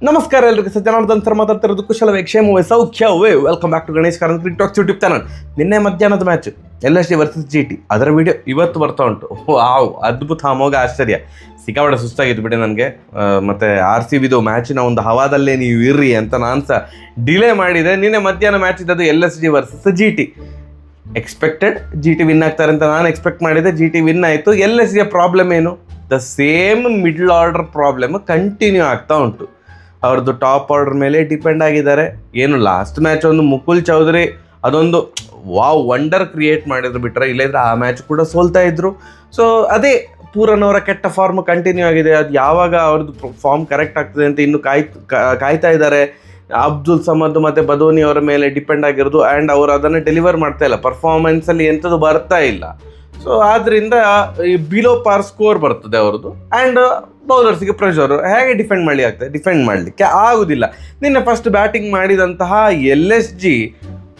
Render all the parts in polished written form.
ನಮಸ್ಕಾರ ಎಲ್ಲರಿಗೂ ಜನಾರ್ದನ್ ಸರ್ ಮಾತಾಡ್ತಿರೋದು ಕುಶಲವೇ ಕ್ಷೇಮವೇ ಸೌಖ್ಯವೇ. Welcome back to Ganesh Karan cricket YouTube channel. ನಿನ್ನೆ ಮಧ್ಯಾಹ್ನದ ಮ್ಯಾಚ್ LSG ವರ್ಸಸ್ GT, ಅದರ ವಿಡಿಯೋ ಇವತ್ತು ಬರ್ತಾ ಉಂಟು. ವಾವ್, ಅದ್ಭುತ, ಅಮೋಘ, ಆಶ್ಚರ್ಯ. ಸಿಕ್ಕಾಪಟ್ಟೆ ಸುಸ್ತಾಗಿತ್ತು ಬಿಡಿ ನನಗೆ. ಮತ್ತು RCBದು ಮ್ಯಾಚಿನ ಒಂದು ಹವಾದಲ್ಲೇ ನೀವು ಇರ್ರಿ ಅಂತ ನಾನು ಸಹ ಡಿಲೇ ಮಾಡಿದೆ. ನಿನ್ನೆ ಮಧ್ಯಾಹ್ನ ಮ್ಯಾಚ್ ಇದ್ದದ್ದು LSG versus GT. Expected GT win ಆಗ್ತಾರೆ ಅಂತ ನಾನು ಎಕ್ಸ್ಪೆಕ್ಟ್ ಮಾಡಿದೆ. GT ವಿನ್ ಆಯಿತು. LSGಯ ಪ್ರಾಬ್ಲಮ್ ಏನು? The same middle order problem continue ಆಗ್ತಾ ಉಂಟು. ಅವ್ರದ್ದು ಟಾಪ್ ಆರ್ಡರ್ ಮೇಲೆ ಡಿಪೆಂಡ್ ಆಗಿದ್ದಾರೆ. ಏನು ಲಾಸ್ಟ್ ಮ್ಯಾಚ್ ಒಂದು ಮುಕುಲ್ ಚೌಧರಿ ಅದೊಂದು ವಂಡರ್ ಕ್ರಿಯೇಟ್ ಮಾಡಿದ್ರು ಬಿಟ್ಟರೆ, ಇಲ್ಲದ್ರೆ ಆ ಮ್ಯಾಚ್ ಕೂಡ ಸೋಲ್ತಾ ಇದ್ರು. ಸೊ ಅದೇ ಪೂರನ್ ಅವರ ಕೆಟ್ಟ ಫಾರ್ಮ್ ಕಂಟಿನ್ಯೂ ಆಗಿದೆ. ಅದು ಯಾವಾಗ ಅವ್ರದ್ದು ಫಾರ್ಮ್ ಕರೆಕ್ಟ್ ಆಗ್ತದೆ ಅಂತ ಇನ್ನು ಕಾಯ್ತಾ ಇದ್ದಾರೆ. ಅಬ್ದುಲ್ ಸಮದ್ ಮತ್ತು ಬದೋನಿ ಅವರ ಮೇಲೆ ಡಿಪೆಂಡ್ ಆಗಿರೋದು. ಆ್ಯಂಡ್ ಅವರು ಅದನ್ನು ಡೆಲಿವರ್ ಮಾಡ್ತಾ ಇಲ್ಲ. ಪರ್ಫಾರ್ಮೆನ್ಸಲ್ಲಿ ಎಂಥದ್ದು ಬರ್ತಾ ಇಲ್ಲ. ಸೊ ಆದ್ದರಿಂದ ಈ ಬಿಲೋ ಪಾರ್ ಸ್ಕೋರ್ ಬರ್ತದೆ ಅವ್ರದ್ದು. ಆ್ಯಂಡ್ ಬೌಲರ್ಸಿಗೆ ಪ್ರೆಷರು ಹೇಗೆ ಡಿಫೆಂಡ್ ಮಾಡಲಿಕ್ಕೆ ಆಗುವುದಿಲ್ಲ. ನಿನ್ನೆ ಫಸ್ಟ್ ಬ್ಯಾಟಿಂಗ್ ಮಾಡಿದಂತಹ LSG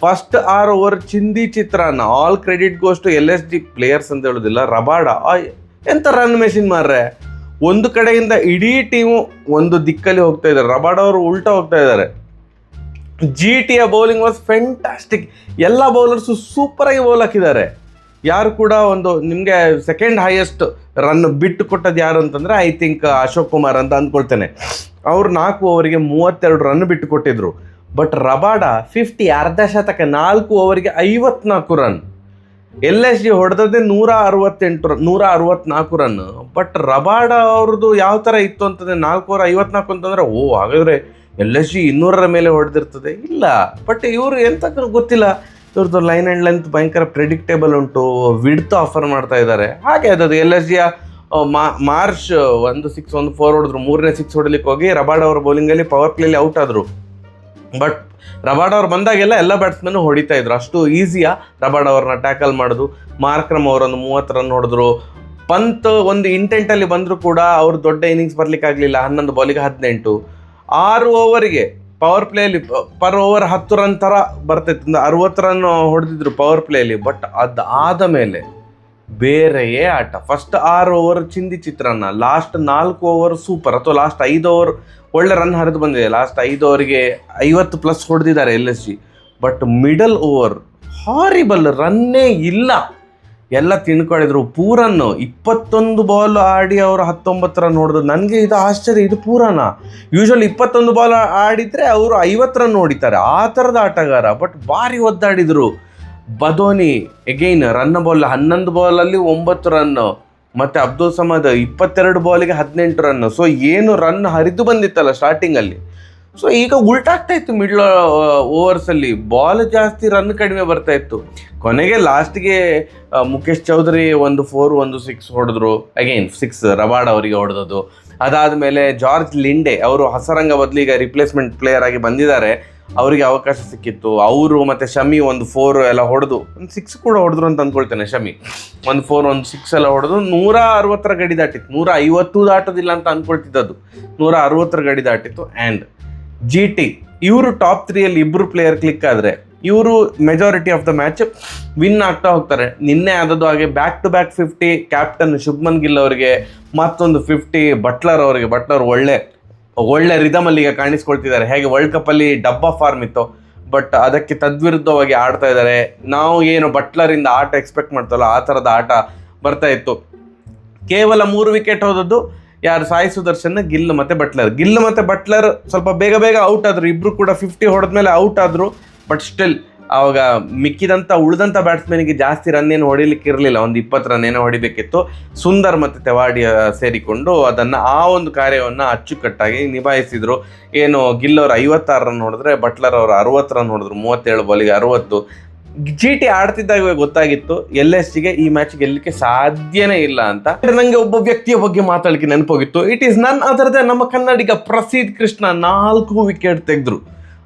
ಫಸ್ಟ್ 6 ಓವರ್ ಚಿಂದಿ ಚಿತ್ರಾನ್ನ. All credit goes to LSG players ಅಂತ ಹೇಳೋದಿಲ್ಲ. ರಬಾಡ ಎಂಥ ರನ್ ಮೆಷಿನ್ ಮಾರ್ರೆ. ಒಂದು ಕಡೆಯಿಂದ ಇಡೀ ಟೀಮು ಒಂದು ದಿಕ್ಕಲ್ಲಿ ಹೋಗ್ತಾ ಇದ್ದಾರೆ. ರಬಾಡ ಅವರು ಉಲ್ಟಾ ಹೋಗ್ತಾ ಇದ್ದಾರೆ. GTಯ ಬೌಲಿಂಗ್ ವಾಸ್ ಫ್ಯಾಂಟಾಸ್ಟಿಕ್. ಎಲ್ಲ ಬೌಲರ್ಸು ಸೂಪರಾಗಿ ಬೌಲ್ ಹಾಕಿದ್ದಾರೆ. ಯಾರು ಕೂಡ ಒಂದು ನಿಮಗೆ ಸೆಕೆಂಡ್ ಹೈಯೆಸ್ಟ್ ರನ್ ಬಿಟ್ಟು ಕೊಟ್ಟದ್ದು ಯಾರು ಅಂತಂದರೆ ಐ ಥಿಂಕ್ ಅಶೋಕ್ ಕುಮಾರ್ ಅಂತ ಅಂದ್ಕೊಳ್ತೇನೆ. ಅವರು 4 ಓವರಿಗೆ 32 ರನ್ ಬಿಟ್ಟು ಕೊಟ್ಟಿದ್ರು. ಬಟ್ ರಬಾಡ 50 ಅರ್ಧ ಶತಕ, 4 ಓವರಿಗೆ 54 run. LSG ಹೊಡೆದದ್ದೇ 164 run. But Rabada ಅವ್ರದ್ದು ಯಾವ ಥರ ಇತ್ತು ಅಂತಂದರೆ 4 ಓವರ್ 54 ಅಂತಂದರೆ ಹಾಗಾದರೆ LSG 200ರ ಮೇಲೆ ಹೊಡೆದಿರ್ತದೆ. ಇಲ್ಲ, ಬಟ್ ಇವರು ಎಂತ ಗೊತ್ತಿಲ್ಲ. ಇವ್ರದ್ದು ಲೈನ್ ಆ್ಯಂಡ್ ಲೆಂತ್ ಭಯಂಕರ ಪ್ರೆಡಿಕ್ಟೇಬಲ್ ಉಂಟು. ವಿಡ್ತ್ ಆಫರ್ ಮಾಡ್ತಾ ಇದ್ದಾರೆ. ಹಾಗೆ ಅದು LSGಯ ಮಾರ್ಚ್ 1 6 1 4 ಹೊಡೆದ್ರು. 3ನೇ 6 ಹೊಡಲಿಕ್ಕೆ ಹೋಗಿ ರಬಾಡ ಅವರ ಬೌಲಿಂಗಲ್ಲಿ ಪವರ್ ಪ್ಲೇಲಿ ಔಟ್ ಆದರು. ಬಟ್ ರಬಾಡ ಅವ್ರು ಬಂದಾಗೆಲ್ಲ ಎಲ್ಲ ಬ್ಯಾಟ್ಸ್ಮನ್ ಹೊಡಿತಾ ಇದ್ರು. ಅಷ್ಟು ಈಸಿಯಾ ರಬಾಡ ಅವ್ರನ್ನ ಟ್ಯಾಕಲ್ ಮಾಡೋದು. ಮಾರ್ಕ್ರಮ್ ಅವರೊಂದು 30 ರನ್ ಹೊಡೆದ್ರು. ಪಂತ್ ಒಂದು ಇಂಟೆಂಟಲ್ಲಿ ಬಂದರೂ ಕೂಡ ಅವ್ರು ದೊಡ್ಡ ಇನ್ನಿಂಗ್ಸ್ ಬರಲಿಕ್ಕಾಗಲಿಲ್ಲ. 11 ಬಾಲಿಗೆ 18. 6 ಓವರಿಗೆ ಪವರ್ ಪ್ಲೇಯಲ್ಲಿ ಪರ್ ಓವರ್ 10 ರನ್ ಥರ ಬರ್ತಾಯಿತ್ತು. 60 ರನ್ ಹೊಡೆದಿದ್ರು ಪವರ್ ಪ್ಲೇಯಲ್ಲಿ. ಬಟ್ ಅದಾದ ಮೇಲೆ ಬೇರೆಯೇ ಆಟ. ಫಸ್ಟ್ 6 ಓವರ್ ಚಿಂದಿ ಚಿತ್ರಾನ್ನ, ಲಾಸ್ಟ್ 4 ಓವರ್ ಸೂಪರ್. ಅಥವಾ ಲಾಸ್ಟ್ 5 ಓವರ್ ಒಳ್ಳೆ ರನ್ ಹರಿದು ಬಂದಿದೆ. ಲಾಸ್ಟ್ 5 ಓವರಿಗೆ 50+ ಹೊಡೆದಿದ್ದಾರೆ LSG. But middle over horrible, ರನ್ನೇ ಇಲ್ಲ. ಎಲ್ಲ ತಿಳ್ಕೊಂಡಿದ್ರು. ಪೂರನ್ನು 21 ಬಾಲ್ ಆಡಿ ಅವರು 19 ರನ್ ಹೊಡೆದು. ನನಗೆ ಇದು ಆಶ್ಚರ್ಯ. ಇದು ಪೂರನ ಯೂಶ್ವಲಿ 21 ಬಾಲ್ ಆಡಿದರೆ ಅವರು 50 ರನ್ ಹೊಡಿತಾರೆ. ಆ ಥರದ ಆಟಗಾರ. ಬಟ್ ಭಾರಿ ಒದ್ದಾಡಿದರು. ಬದೋನಿ ಎಗೈನ್ ರನ್ ಬಾಲ್ 11 ಬಾಲಲ್ಲಿ 9 ರನ್ನು. ಮತ್ತು ಅಬ್ದುಲ್ ಸಮದ್ 22 ಬಾಲಿಗೆ 18 ರನ್ನು. ಸೊ ಏನು ರನ್ ಹರಿದು ಬಂದಿತ್ತಲ್ಲ ಸ್ಟಾರ್ಟಿಂಗಲ್ಲಿ. ಸೊ ಈಗ ಉಲ್ಟಾಗ್ತಾ ಇತ್ತು. ಮಿಡ್ಲ್ ಓವರ್ಸಲ್ಲಿ ಬಾಲ್ ಜಾಸ್ತಿ, ರನ್ ಕಡಿಮೆ ಬರ್ತಾ ಇತ್ತು. ಕೊನೆಗೆ ಲಾಸ್ಟ್ಗೆ ಮುಖೇಶ್ ಚೌಧರಿ 1 4 1 6 ಹೊಡೆದ್ರು. ಅಗೈನ್ 6 ರಬಾಡ ಅವರಿಗೆ ಹೊಡೆದದ್ದು. ಅದಾದಮೇಲೆ ಜಾರ್ಜ್ ಲಿಂಡೆ ಅವರು ಹಸರಂಗ ಬದಲಿಗೆ ರಿಪ್ಲೇಸ್ಮೆಂಟ್ ಪ್ಲೇಯರ್ ಆಗಿ ಬಂದಿದ್ದಾರೆ. ಅವರಿಗೆ ಅವಕಾಶ ಸಿಕ್ಕಿತ್ತು. ಅವರು ಮತ್ತು ಶಮಿ 1 4 ಎಲ್ಲ ಹೊಡೆದು 1 6 ಕೂಡ ಹೊಡೆದ್ರು ಅಂತ ಅಂದ್ಕೊಳ್ತೇನೆ. ಶಮಿ 1 4 1 6 ಎಲ್ಲ ಹೊಡೆದು 160ರ ಗಡಿ ದಾಟಿತ್ತು. 150 ದಾಟೋದಿಲ್ಲ ಅಂತ ಅಂದ್ಕೊಳ್ತಿದ್ದದ್ದು. 160ರ ಗಡಿ ದಾಟಿತ್ತು. ಆ್ಯಂಡ್ GT ಇವರು ಟಾಪ್ 3ಯಲ್ಲಿ ಇಬ್ಬರು ಪ್ಲೇಯರ್ ಕ್ಲಿಕ್ ಆದರೆ ಇವರು majority of the match win ಆಗ್ತಾ ಹೋಗ್ತಾರೆ. ನಿನ್ನೆ ಆದದ್ದು ಹಾಗೆ back to back 50. Captain Shubman Gill ಅವರಿಗೆ ಮತ್ತೊಂದು 50. ಬಟ್ಲರ್ ಅವರಿಗೆ. ಬಟ್ಲರ್ ಒಳ್ಳೆ ರಿದಮಲ್ಲಿ ಈಗ ಕಾಣಿಸ್ಕೊಳ್ತಿದ್ದಾರೆ. ಹೇಗೆ ವರ್ಲ್ಡ್ ಕಪ್ಪಲ್ಲಿ ಡಬ್ಬಾ ಫಾರ್ಮ್ ಇತ್ತು, ಬಟ್ ಅದಕ್ಕೆ ತದ್ವಿರುದ್ಧವಾಗಿ ಆಡ್ತಾ ಇದ್ದಾರೆ. ನಾವು ಏನು ಬಟ್ಲರಿಂದ ಆಟ ಎಕ್ಸ್ಪೆಕ್ಟ್ ಮಾಡ್ತಲ್ಲ ಆ ಥರದ ಆಟ ಬರ್ತಾ ಇತ್ತು. ಕೇವಲ 3 ವಿಕೆಟ್ ಹೋದದ್ದು ಯಾರು? ಸಾಯಿ ಸುದರ್ಶನ್, ಗಿಲ್ ಮತ್ತು ಬಟ್ಲರ್ ಸ್ವಲ್ಪ ಬೇಗ ಔಟ್ ಆದರು. ಇಬ್ಬರು ಕೂಡ 50 ಹೊಡೆದ್ಮೇಲೆ ಔಟ್ ಆದರು. ಬಟ್ ಸ್ಟಿಲ್ ಆವಾಗ ಉಳಿದಂಥ ಬ್ಯಾಟ್ಸ್ಮನ್ಗೆ ಜಾಸ್ತಿ ರನ್ ಏನು ಹೊಡಿಲಿಕ್ಕೆ ಇರಲಿಲ್ಲ. ಒಂದು 20 ರನ್ ಏನೋ ಹೊಡಿಬೇಕಿತ್ತು. ಸುಂದರ್ ಮತ್ತು ತೆವಾಡಿ ಸೇರಿಕೊಂಡು ಆ ಒಂದು ಕಾರ್ಯವನ್ನು ಅಚ್ಚುಕಟ್ಟಾಗಿ ನಿಭಾಯಿಸಿದರು. ಏನು ಗಿಲ್ ಅವರು 56 ರನ್ ಹೊಡೆದ್ರೆ ಬಟ್ಲರ್ ಅವರು 60 ರನ್ ಹೊಡೆದ್ರು. 37 ಬಾಲಿಗೆ 60. GT ಆಡ್ತಿದ್ದಾಗ ಗೊತ್ತಾಗಿತ್ತು LSGಗೆ ಈ ಮ್ಯಾಚ್ ಗೆಲ್ಲಲಿಕ್ಕೆ ಸಾಧ್ಯನೇ ಇಲ್ಲ ಅಂತ. ನನಗೆ ಒಬ್ಬ ವ್ಯಕ್ತಿಯ ಬಗ್ಗೆ ಮಾತಾಡಲಿಕ್ಕೆ ನೆನಪೋಗಿತ್ತು. It is none other than ನಮ್ಮ ಕನ್ನಡಿಗ ಪ್ರಸಿದ್ಧ ಕೃಷ್ಣ. 4 ವಿಕೆಟ್ ತೆಗೆದ್ರು.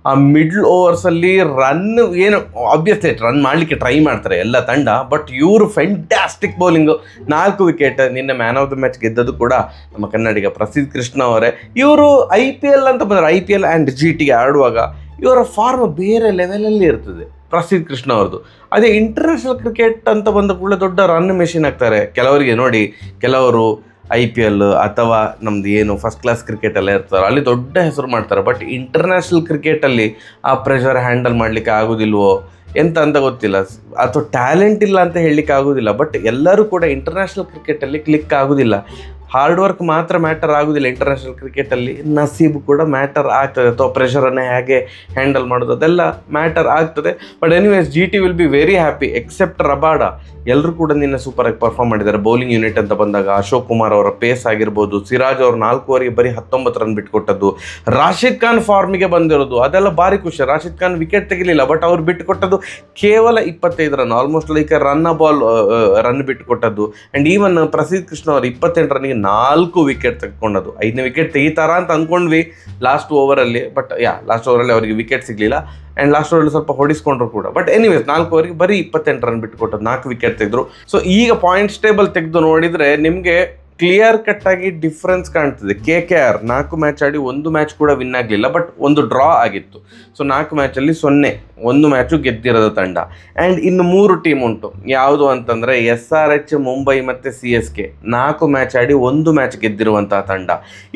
ಆ ಮಿಡ್ಲ್ ಓವರ್ಸಲ್ಲಿ ರನ್ ಏನು ಆಬ್ವಿಯಸ್ಲಿ ರನ್ ಮಾಡಲಿಕ್ಕೆ ಟ್ರೈ ಮಾಡ್ತಾರೆ ಎಲ್ಲ ತಂಡ. ಬಟ್ ಇವರು ಫ್ಯಾಂಟಾಸ್ಟಿಕ್ ಬೌಲಿಂಗು. 4 ವಿಕೆಟ್. ನಿನ್ನೆ ಮ್ಯಾನ್ ಆಫ್ ದ ಮ್ಯಾಚ್ ಗೆದ್ದದ್ದು ಕೂಡ ನಮ್ಮ ಕನ್ನಡಿಗ ಪ್ರಸಿದ್ಧ ಕೃಷ್ಣ ಅವರೇ. ಇವರು IPL ಅಂತ ಬಂದರೆ IPL ಆ್ಯಂಡ್ GTಗೆ ಆಡುವಾಗ ಇವರ ಫಾರ್ಮ್ ಬೇರೆ ಲೆವೆಲಲ್ಲಿ ಇರ್ತದೆ ಪ್ರಸಿದ್ಧ ಕೃಷ್ಣ ಅವ್ರದ್ದು. ಅದೇ ಇಂಟರ್ನ್ಯಾಷನಲ್ ಕ್ರಿಕೆಟ್ ಅಂತ ಬಂದ ಕೂಡಲೇ ದೊಡ್ಡ ರನ್ ಮೆಷಿನ್ ಆಗ್ತಾರೆ. ಕೆಲವರಿಗೆ ನೋಡಿ, ಕೆಲವರು IPL ಅಥವಾ ನಮ್ದು ಏನು ಫಸ್ಟ್ ಕ್ಲಾಸ್ ಕ್ರಿಕೆಟ್ ಎಲ್ಲ ಇರ್ತಾರೆ ಅಲ್ಲಿ ದೊಡ್ಡ ಹೆಸರು ಮಾಡ್ತಾರೆ. ಬಟ್ ಇಂಟರ್ನ್ಯಾಷನಲ್ ಕ್ರಿಕೆಟಲ್ಲಿ ಆ ಪ್ರೆಷರ್ ಹ್ಯಾಂಡಲ್ ಮಾಡಲಿಕ್ಕೆ ಆಗೋದಿಲ್ವೋ ಎಂತ ಅಂತ ಗೊತ್ತಿಲ್ಲ, ಅಥವಾ ಟ್ಯಾಲೆಂಟ್ ಇಲ್ಲ ಅಂತ ಹೇಳಲಿಕ್ಕೆ ಆಗೋದಿಲ್ಲ. ಬಟ್ ಎಲ್ಲರೂ ಕೂಡ ಇಂಟರ್ನ್ಯಾಷನಲ್ ಕ್ರಿಕೆಟಲ್ಲಿ ಕ್ಲಿಕ್ ಆಗೋದಿಲ್ಲ. ಹಾರ್ಡ್ ವರ್ಕ್ ಮಾತ್ರ ಮ್ಯಾಟರ್ ಆಗೋದಿಲ್ಲ ಇಂಟರ್ನ್ಯಾಷನಲ್ ಕ್ರಿಕೆಟಲ್ಲಿ, ನಸೀಬು ಕೂಡ ಮ್ಯಾಟರ್ ಆಗ್ತದೆ, ಅಥವಾ ಪ್ರೆಷರನ್ನು ಹೇಗೆ ಹ್ಯಾಂಡಲ್ ಮಾಡೋದು ಅದೆಲ್ಲ ಮ್ಯಾಟರ್ ಆಗ್ತದೆ. But anyways GT will be very happy except Rabada. ಎಲ್ಲರೂ ಕೂಡ ನಿನ್ನೆ ಸೂಪರಾಗಿ ಪರ್ಫಾರ್ಮ್ ಮಾಡಿದ್ದಾರೆ. ಬೌಲಿಂಗ್ ಯೂನಿಟ್ ಅಂತ ಬಂದಾಗ ಅಶೋಕ್ ಕುಮಾರ್ ಅವರ ಪೇಸ್ ಆಗಿರ್ಬೋದು, ಸಿರಾಜ್ ಅವರು 4 ಓವರಿಗೆ ಬರೀ 19 ರನ್ ಬಿಟ್ಟುಕೊಟ್ಟದ್ದು, ರಾಶಿದ್ ಖಾನ್ ಫಾರ್ಮಿಗೆ ಬಂದಿರೋದು ಅದೆಲ್ಲ ಭಾರಿ ಖುಷಿ. ರಾಶಿದ್ ಖಾನ್ ವಿಕೆಟ್ ತೆಗಿಲಿಲ್ಲ, ಬಟ್ ಅವ್ರು ಬಿಟ್ಟುಕೊಟ್ಟದ್ದು ಕೇವಲ 25 ರನ್, ಆಲ್ಮೋಸ್ಟ್ ಲೈಕ್ ರನ್ ಬಿಟ್ಟುಕೊಟ್ಟದ್ದು. ಆ್ಯಂಡ್ ಈವನ್ ಪ್ರಸಿದ್ಧ ಕೃಷ್ಣ ಅವರು 28 ರನ್ನಿಗೆ 4 ವಿಕೆಟ್ ತೆಗೆದುಕೊಂಡದ್ದು. 5ನೇ ವಿಕೆಟ್ ತೆಗಿತಾರಾ ಅಂತ ಅಂದ್ಕೊಂಡ್ವಿ ಲಾಸ್ಟ್ ಓವರಲ್ಲಿ, ಬಟ್ ಲಾಸ್ಟ್ ಓವರಲ್ಲಿ ಅವರಿಗೆ ವಿಕೆಟ್ ಸಿಗಲಿಲ್ಲ. ಆ್ಯಂಡ್ ಲಾಸ್ಟ್ ಓವರಲ್ಲಿ ಸ್ವಲ್ಪ ಹೊಡಿಸ್ಕೊಂಡ್ರು ಕೂಡ. ಬಟ್ ಎನಿವೇಸ್ 4 ಓವರಿಗೆ ಬರೀ 28 ರನ್ ಬಿಟ್ಟುಕೊಟ್ಟದ್ದು, 4 ವಿಕೆಟ್ ತೆಗೆದ್ರು. ಸೊ ಈಗ ಪಾಯಿಂಟ್ಸ್ ಟೇಬಲ್ ತೆಗೆದು ನೋಡಿದರೆ ನಿಮಗೆ ಕ್ಲಿಯರ್ ಕಟ್ ಆಗಿ ಡಿಫ್ರೆನ್ಸ್ ಕಾಣ್ತದೆ. KKR 4 ಮ್ಯಾಚ್ ಆಡಿ 1 ಮ್ಯಾಚ್ ಕೂಡ ವಿನ್ ಆಗಲಿಲ್ಲ, ಬಟ್ ಒಂದು ಡ್ರಾ ಆಗಿತ್ತು. ಸೊ 4 ಮ್ಯಾಚಲ್ಲಿ 0, 1 ಮ್ಯಾಚು ಗೆದ್ದಿರೋದು ತಂಡ. ಆ್ಯಂಡ್ ಇನ್ನು 3 ಟೀಮ್ ಉಂಟು. ಯಾವುದು ಅಂತಂದರೆ SRH, ಮುಂಬೈ ಮತ್ತು CSK 4 ಮ್ಯಾಚ್ ಆಡಿ 1 ಮ್ಯಾಚ್ ಗೆದ್ದಿರುವಂಥ ತಂಡ.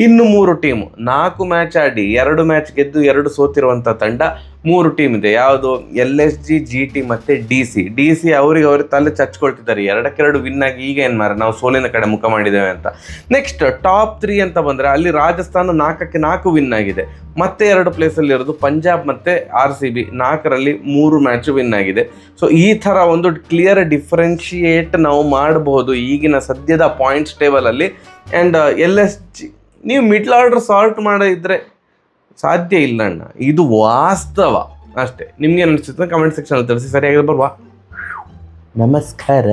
ಇನ್ನು 3 ಟೀಮು 4 ಮ್ಯಾಚ್ ಆಡಿ 2 ಮ್ಯಾಚ್ ಗೆದ್ದು 2 ಸೋತಿರುವಂಥ ತಂಡ 3 ಟೀಮ್ ಇದೆ. ಯಾವುದು LSG, GT ಮತ್ತು DC ಅವ್ರಿಗೆ ತಲೆ ಚಚ್ಕೊಳ್ತಿದ್ದಾರೆ. 2-2 ವಿನ್ ಆಗಿ ಈಗ ಏನು ಮಾರ ನಾವು ಸೋಲಿನ ಕಡೆ ಮುಖ ಮಾಡಿದ್ದೇವೆ ಅಂತ. ನೆಕ್ಸ್ಟ್ ಟಾಪ್ 3 ಅಂತ ಬಂದರೆ ಅಲ್ಲಿ ರಾಜಸ್ಥಾನ 4-4 ವಿನ್ ಆಗಿದೆ. ಮತ್ತೆ 2 ಪ್ಲೇಸಲ್ಲಿ ಇರೋದು ಪಂಜಾಬ್ ಮತ್ತು RCB 4ರಲ್ಲಿ 3 ಮ್ಯಾಚ್ ವಿನ್ ಆಗಿದೆ. ಸೊ ಈ ಥರ ಒಂದು ಕ್ಲಿಯರ್ ಡಿಫ್ರೆನ್ಷಿಯೇಟ್ ನಾವು ಮಾಡಬಹುದು ಈಗಿನ ಸದ್ಯದ ಪಾಯಿಂಟ್ಸ್ ಟೇಬಲಲ್ಲಿ. ಆ್ಯಂಡ್ LSG ನೀವು ಮಿಡ್ಲ್ ಆರ್ಡರ್ ಸಾಲ್ಟ್ ಮಾಡಿದ್ರೆ ಸಾಧ್ಯ ಇಲ್ಲ ಅಣ್ಣ, ಇದು ವಾಸ್ತವ ಅಷ್ಟೇ. ನಿಮ್ಗೆ ಏನು ಅನಿಸುತ್ತೆ ಕಮೆಂಟ್ ಸೆಕ್ಷನಲ್ಲಿ ತಿಳಿಸಿ. ಸರಿಯಾಗಿ ಬರುವ ನಮಸ್ಕಾರ.